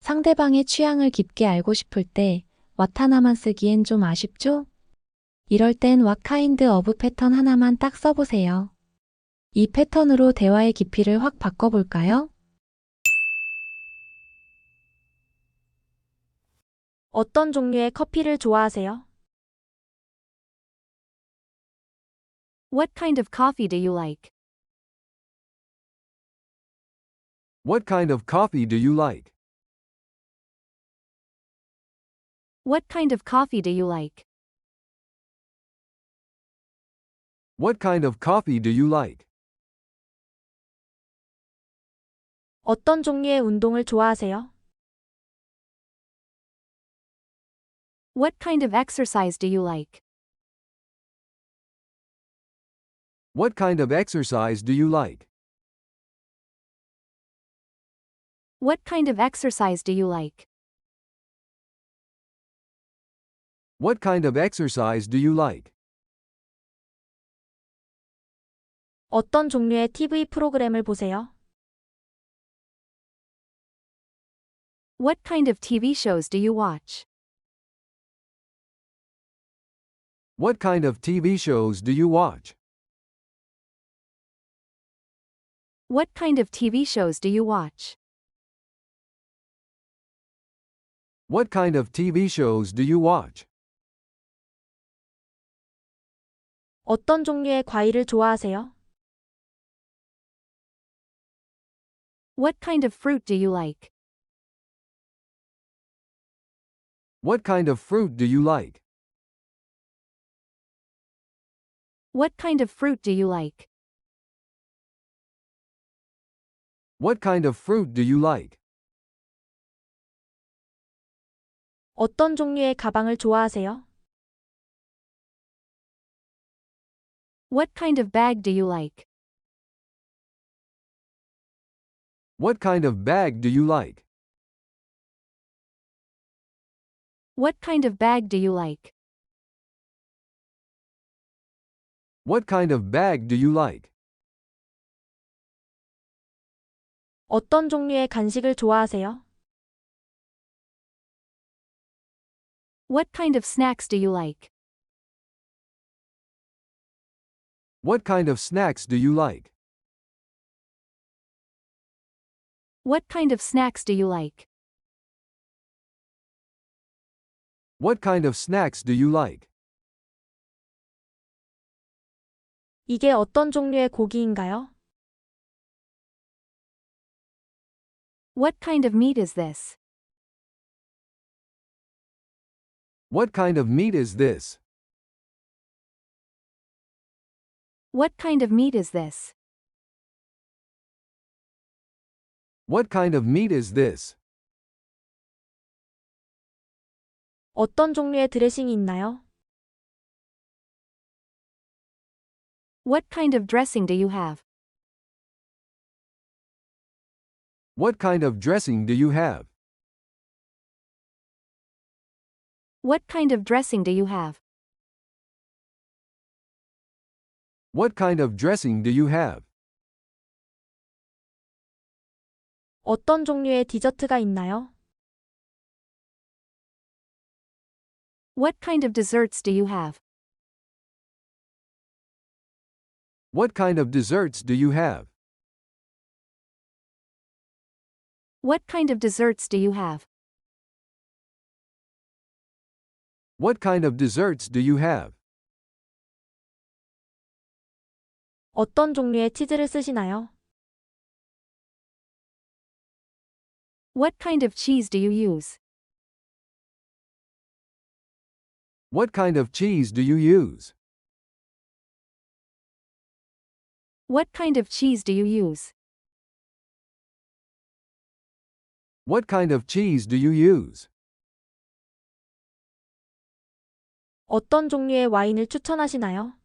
상대방의 취향을 깊게 알고 싶을 때 what 하나만 쓰기엔 좀 아쉽죠? 이럴 땐 what kind of 패턴 하나만 딱 써보세요. 이 패턴으로 대화의 깊이를 확 바꿔볼까요? 어떤 종류의 커피를 좋아하세요? What kind of coffee do you like? What kind of coffee do you like? What kind of coffee do you like? What kind of coffee do you like? 어떤 종류의 운동을 좋아하세요? What kind of exercise do you like? What kind of exercise do you like? What kind of exercise do you like? What kind of exercise do you like? 어떤 종류의 TV 프로그램을 보세요? What kind of TV shows do you watch? What kind of TV shows do you watch? What kind of TV shows do you watch? What kind of TV shows do you watch? 어떤 종류의 과일을 좋아하세요? What kind of fruit do you like? What kind of fruit do you like? What kind of fruit do you like? What kind of fruit do you like? 어떤 종류의 가방을 좋아하세요? What kind of bag do you like? What kind of bag do you like? What kind of bag do you like? What kind of bag do you like? 어떤 종류의 간식을 좋아하세요? What kind of snacks do you like? What kind of snacks do you like? What kind of snacks do you like? What kind of snacks do you like? 이게 어떤 종류의 고기인가요? What kind of meat is this? What kind of meat is this? What kind of meat is this? What kind of meat is this? 어떤 종류의 드레싱이 있나요? What kind of dressing do you have? What kind of dressing do you have? What kind of dressing do you have? What kind of dressing do you have? 어떤 종류의 디저트가 있나요? What kind of desserts do you have? What kind of desserts do you have? What kind of desserts do you have? What kind of desserts do you have? 어떤 종류의 치즈를 쓰시나요? What kind of cheese do you use? What kind of cheese do you use? What kind of cheese do you use? What kind of cheese do you use? 어떤 종류의 와인을 추천하시나요?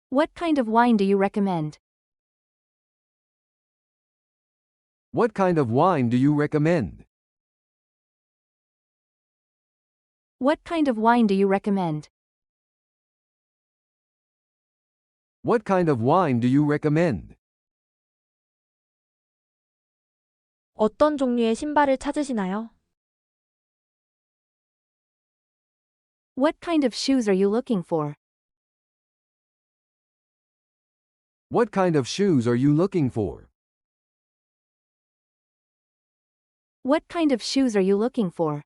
What kind of wine do you recommend? What kind of wine do you recommend? What kind of wine do you recommend? What kind of wine do you recommend? 어떤 종류의 신발을 찾으시나요? What kind of shoes are you looking for? What kind of shoes are you looking for? What kind of shoes are you looking for?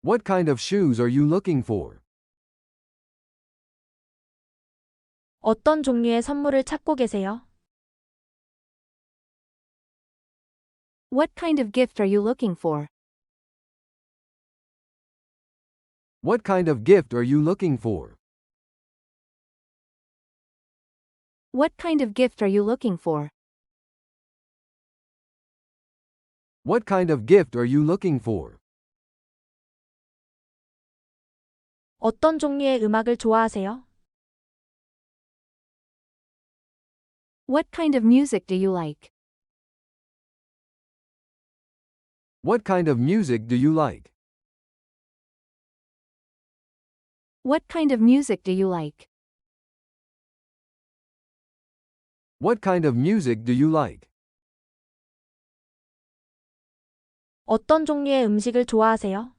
What kind of shoes are you looking for? 어떤 종류의 선물을 찾고 계세요? What kind of gift are you looking for? What kind of gift are you looking for? What kind of gift are you looking for? What kind of gift are you looking for? 어떤 종류의 음악을 좋아하세요? What kind of music do you like? What kind of music do you like? What kind of music do you like? What kind of music do you like? 어떤 종류의 음식을 좋아하세요?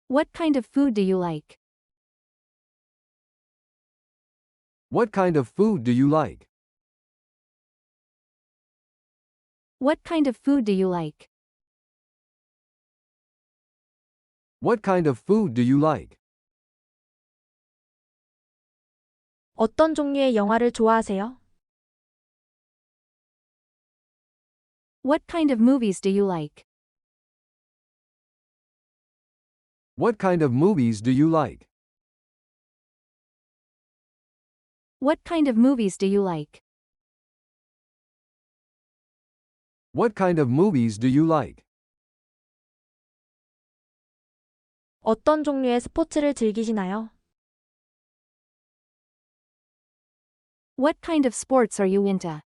What kind of food do you like? What kind of food do you like? What kind of food do you like? What kind of food do you like? 어떤 종류의 영화를 좋아하세요? What kind of movies do you like? What kind of movies do you like? What kind of movies do you like? What kind of movies do you like? 어떤 종류의 스포츠를 즐기시나요? What kind of sports are you into?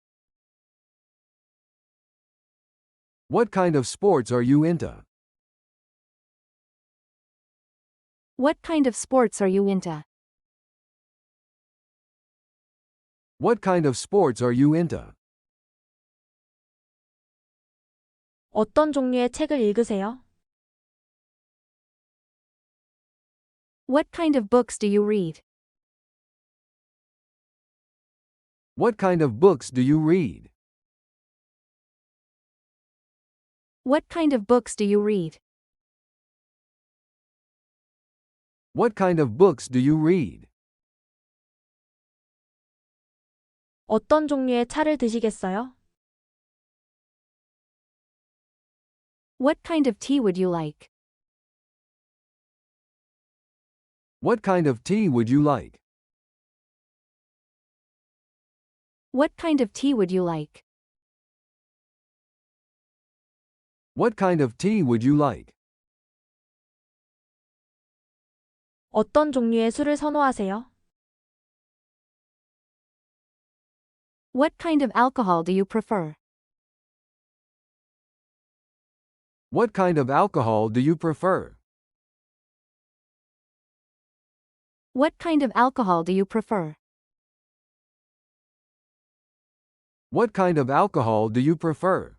What kind of sports are you into? What kind of sports are you into? What kind of sports are you into? 어떤 종류의 책을 읽으세요? What kind of books do you read? What kind of books do you read? What kind of books do you read? What kind of books do you read? 어떤 종류의 차를 드시겠어요? What kind of tea would you like? What kind of tea would you like? What kind of tea would you like? What kind of tea would you like? 어떤 종류의 술을 선호하세요? What kind of alcohol do you prefer? What kind of alcohol do you prefer? What kind of alcohol do you prefer? What kind of alcohol do you prefer?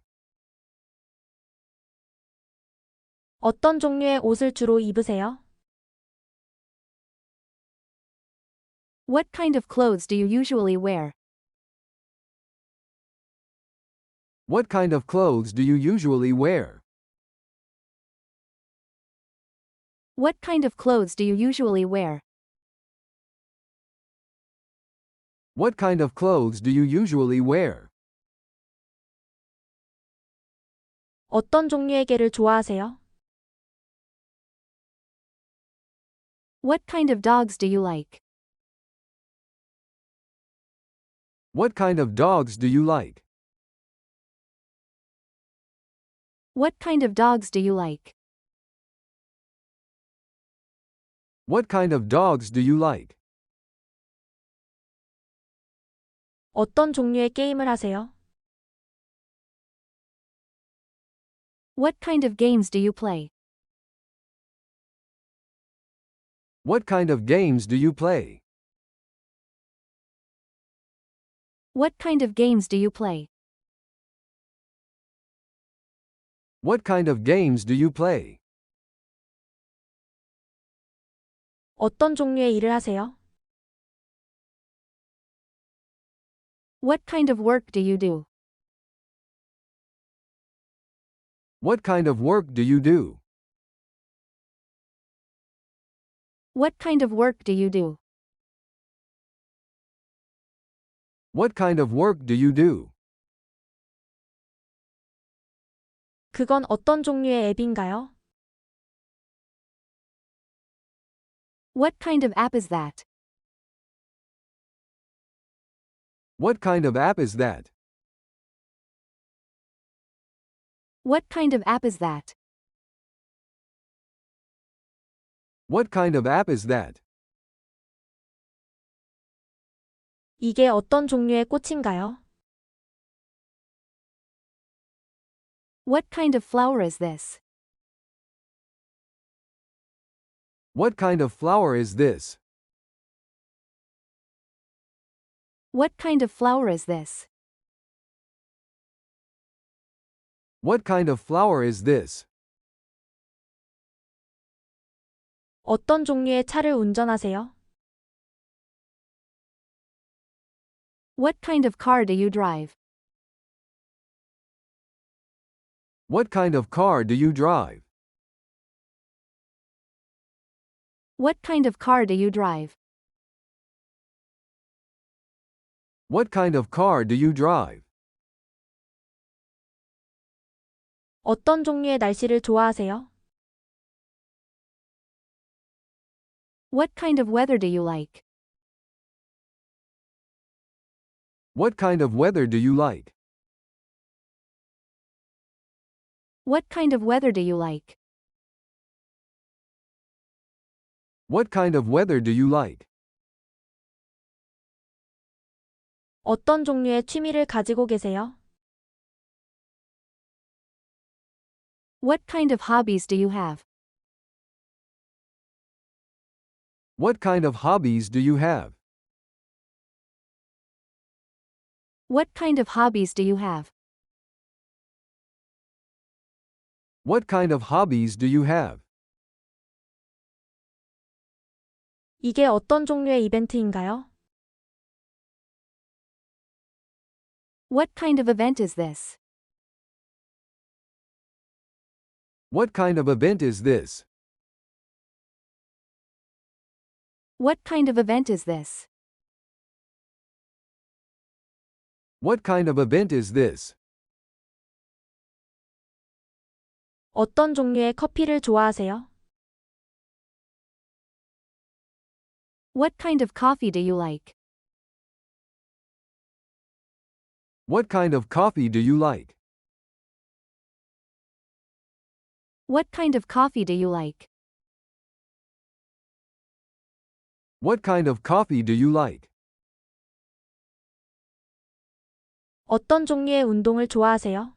어떤 종류의 옷을 주로 입으세요? What kind of clothes do you usually wear? What kind of clothes do you usually wear? What kind of clothes do you usually wear? What kind of clothes do you usually wear? 어떤 종류의 개를 좋아하세요? What kind of dogs do you like? What kind of dogs do you like? What kind of dogs do you like? What kind of dogs do you like? 어떤 종류의 게임을 하세요? What kind of games do you play? What kind of games do you play? What kind of games do you play? What kind of games do you play? 어떤 종류의 일을 하세요? What kind of work do you do? What kind of work do you do? What kind of work do you do? What kind of work do you do? 그건 어떤 종류의 앱인가요? What kind of app is that? What kind of app is that? What kind of app is that? What kind of app is that? 이게 어떤 종류의 꽃인가요? What kind of flower is this? What kind of flower is this? What kind of flower is this? What kind of flower is this? 어떤 종류의 차를 운전하세요? What kind of car do you drive? What kind of car do you drive? What kind of car do you drive? What kind of car do you drive? 어떤 종류의 날씨를 좋아하세요? What kind of weather do you like? What kind of weather do you like? What kind of weather do you like? What kind of weather do you like? 어떤 종류의 취미를 가지고 계세요? What kind of hobbies do you have? What kind of hobbies do you have? What kind of hobbies do you have? What kind of hobbies do you have? 이게 어떤 종류의 이벤트인가요? What kind of event is this? What kind of event is this? What kind of event is this? What kind of event is this? 어떤 종류의 커피를 좋아하세요? What kind of coffee do you like? What kind of coffee do you like? What kind of coffee do you like? What kind of coffee do you like? 어떤 종류의 운동을 좋아하세요?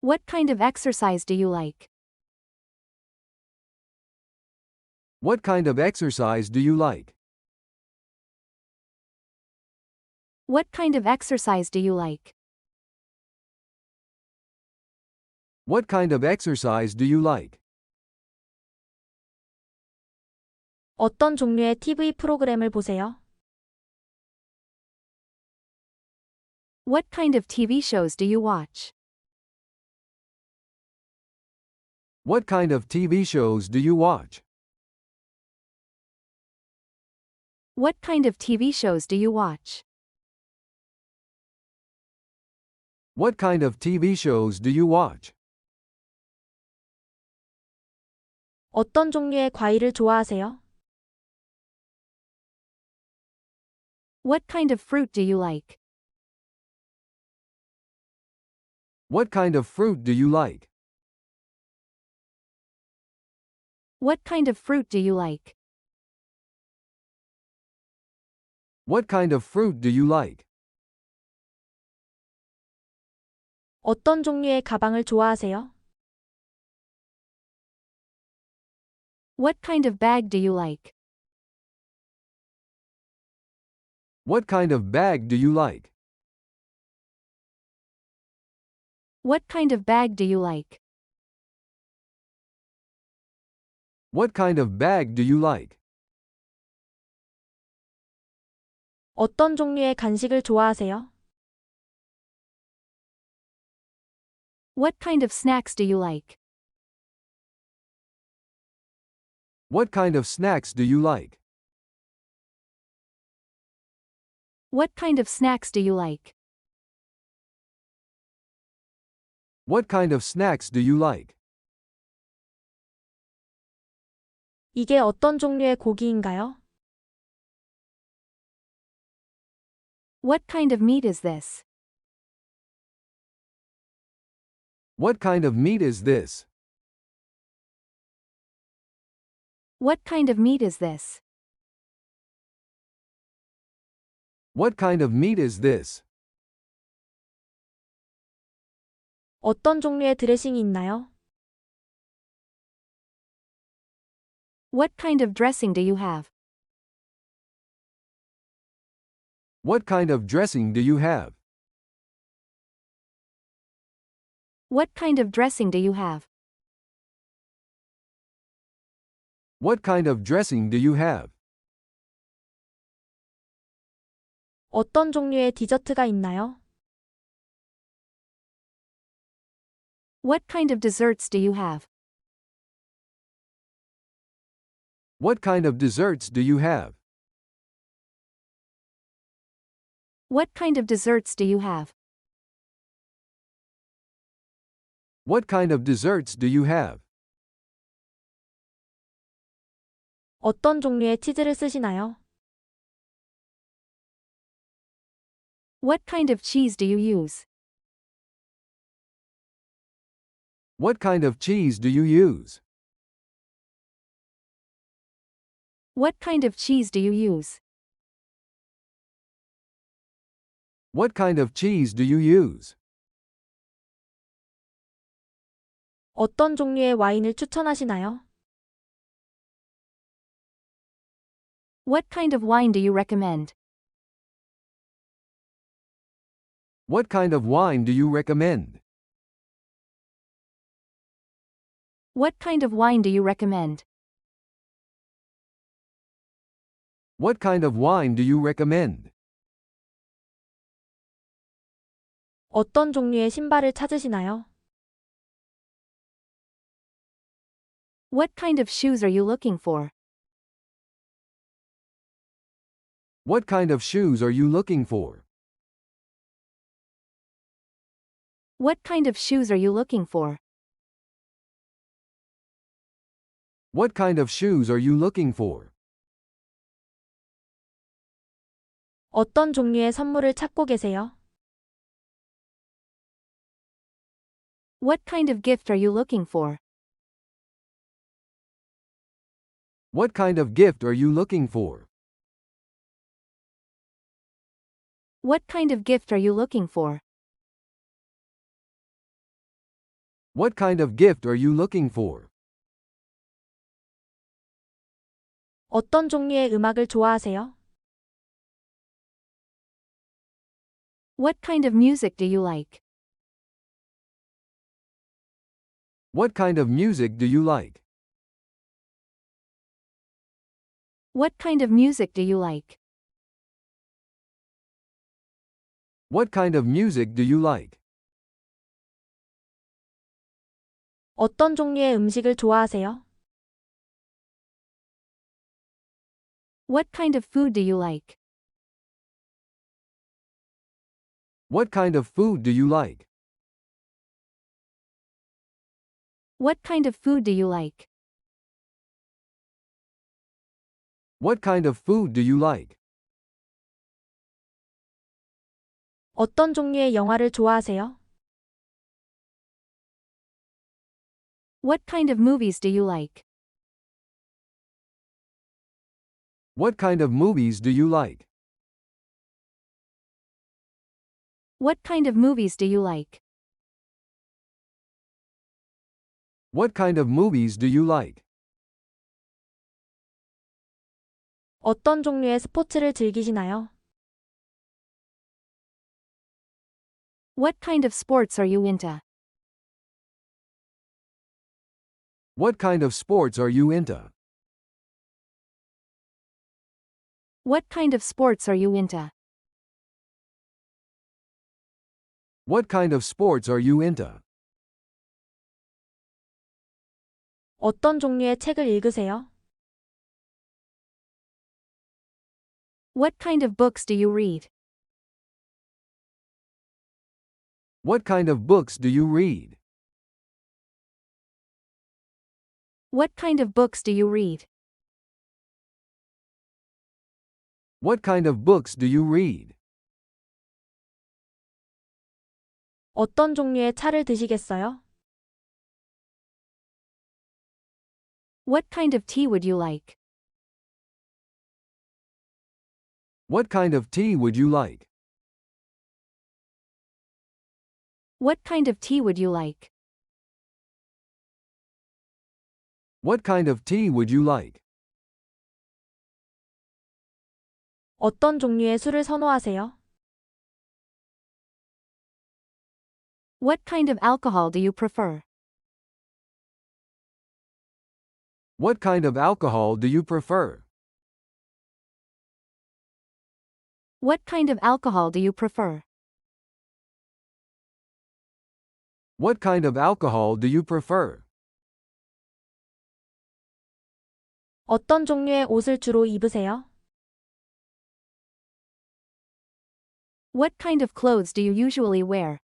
What kind of exercise do you like? What kind of exercise do you like? What kind of exercise do you like? What kind of exercise do you like? 어떤 종류의 TV 프로그램을 보세요? What kind of TV shows do you watch? What kind of TV shows do you watch? What kind of TV shows do you watch? What kind of TV shows do you watch? 어떤 종류의 과일을 좋아하세요? What kind of fruit do you like? What kind of fruit do you like? What kind of fruit do you like? What kind of fruit do you like? 어떤 종류의 가방을 좋아하세요? What kind of bag do you like? What kind of bag do you like? What kind of bag do you like? What kind of bag do you like? 어떤 종류의 간식을 좋아하세요? What kind of snacks do you like? What kind of snacks do you like? What kind of snacks do you like? What kind of snacks do you like? 이게 어떤 종류의 고기인가요? What kind of meat is this? What kind of meat is this? What kind of meat is this? What kind of meat is this? 어떤 종류의 드레싱이 있나요? What kind of dressing do you have? What kind of dressing do you have? What kind of dressing do you have? What kind of dressing do you have? 어떤 종류의 디저트가 있나요? What kind of desserts do you have? What kind of desserts do you have? What kind of desserts do you have? What kind of desserts do you have? 어떤 종류의 치즈를 쓰시나요? What kind of cheese do you use? What kind of cheese do you use? What kind of cheese do you use? What kind of cheese do you use? 어떤 종류의 와인을 추천하시나요? What kind of wine do you recommend? What kind of wine do you recommend? What kind of wine do you recommend? What kind of wine do you recommend? 어떤 종류의 신발을 찾으시나요? What kind of shoes are you looking for? What kind of shoes are you looking for? What kind of shoes are you looking for? What kind of shoes are you looking for? 어떤 종류의 선물을 찾고 계세요? What kind of gift are you looking for? What kind of gift are you looking for? What kind of gift are you looking for? What kind of gift are you looking for? 어떤 종류의 음악을 좋아하세요? What kind of music do you like? What kind of music do you like? What kind of music do you like? What kind of music do you like? 어떤 종류의 음식을 좋아하세요? What kind of food do you like? What kind of food do you like? What kind of food do you like? What kind of food do you like? 어떤 종류의 영화를 좋아하세요? What kind of movies do you like? What kind of movies do you like? What kind of movies do you like? What kind of movies do you like? 어떤 종류의 스포츠를 즐기시나요? What kind of sports are you into? What kind of sports are you into? What kind of sports are you into? What kind of sports are you into? 어떤 종류의 책을 읽으세요? What kind of books do you read? What kind of books do you read? What kind of books do you read? What kind of books do you read? 어떤 종류의 차를 드시겠어요? What kind of tea would you like? What kind of tea would you like? What kind of tea would you like? What kind of tea would you like? 어떤 종류의 술을 선호하세요? What kind of alcohol do you prefer? What kind of alcohol do you prefer? What kind of alcohol do you prefer? What kind of alcohol do you prefer? 어떤 종류의 옷을 주로 입으세요? What kind of clothes do you usually wear?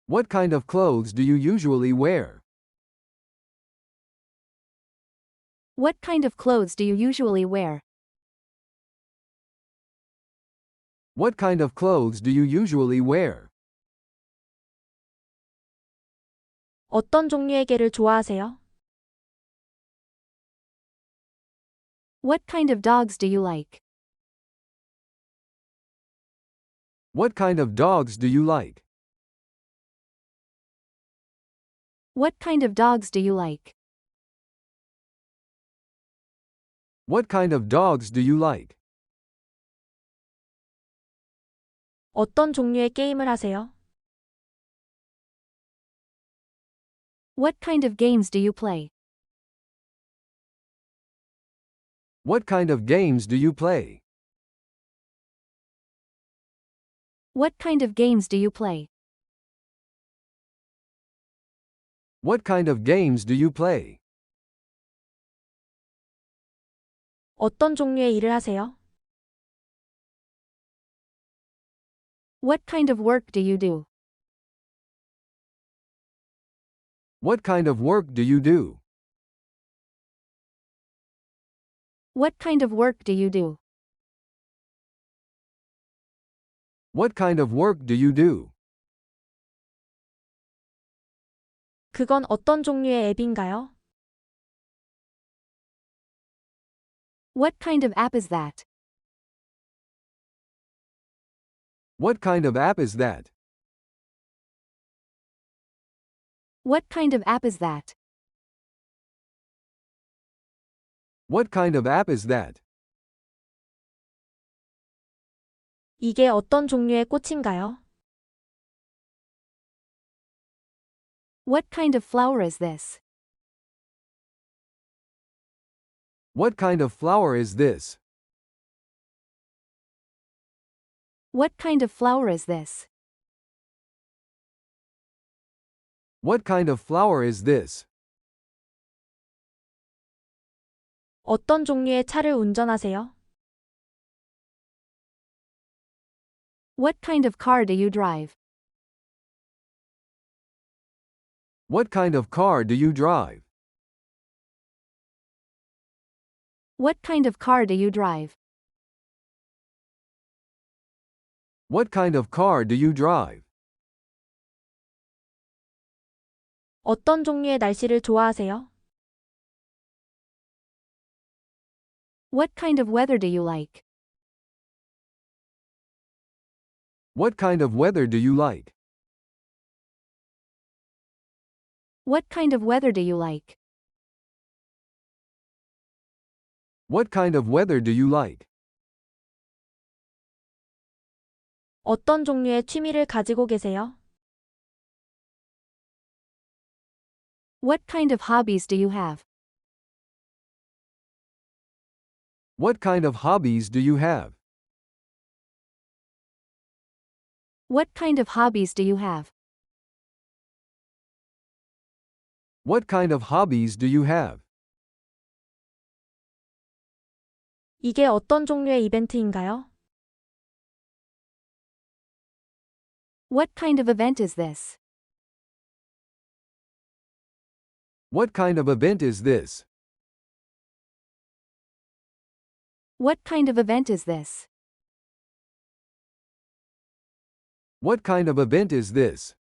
What kind of clothes do you usually wear? What kind of clothes do you usually wear? What kind of clothes do you usually wear? 어떤 종류의 개를 좋아하세요? What kind of dogs do you like? What kind of dogs do you like? What kind of dogs do you like? What kind of dogs do you like? 어떤 종류의 게임을 하세요? What kind of games do you play? What kind of games do you play? What kind of games do you play? What kind of games do you play? 어떤 종류의 일을 하세요? What kind of work do you do? What kind of work do you do? What kind of work do you do? What kind of work do you do? 그건 어떤 종류의 앱인가요? What kind of app is that? What kind of app is that? What kind of app is that? What kind of app is that? 이게 어떤 종류의 꽃인가요? What kind of flower is this? What kind of flower is this? What kind of flower is this? What kind of flower is this? 어떤 종류의 차를 운전하세요? What kind of car do you drive? What kind of car do you drive? What kind of car do you drive? What kind of car do you drive? 어떤 종류의 날씨를 좋아하세요? What kind of weather do you like? What kind of weather do you like? What kind of weather do you like? What kind of weather do you like? 어떤 종류의 취미를 가지고 계세요? What kind of hobbies do you have? What kind of hobbies do you have? What kind of hobbies do you have? What kind of hobbies do you have? 이게 어떤 종류의 이벤트인가요? What kind of event is this? What kind of event is this? What kind of event is this? What kind of event is this?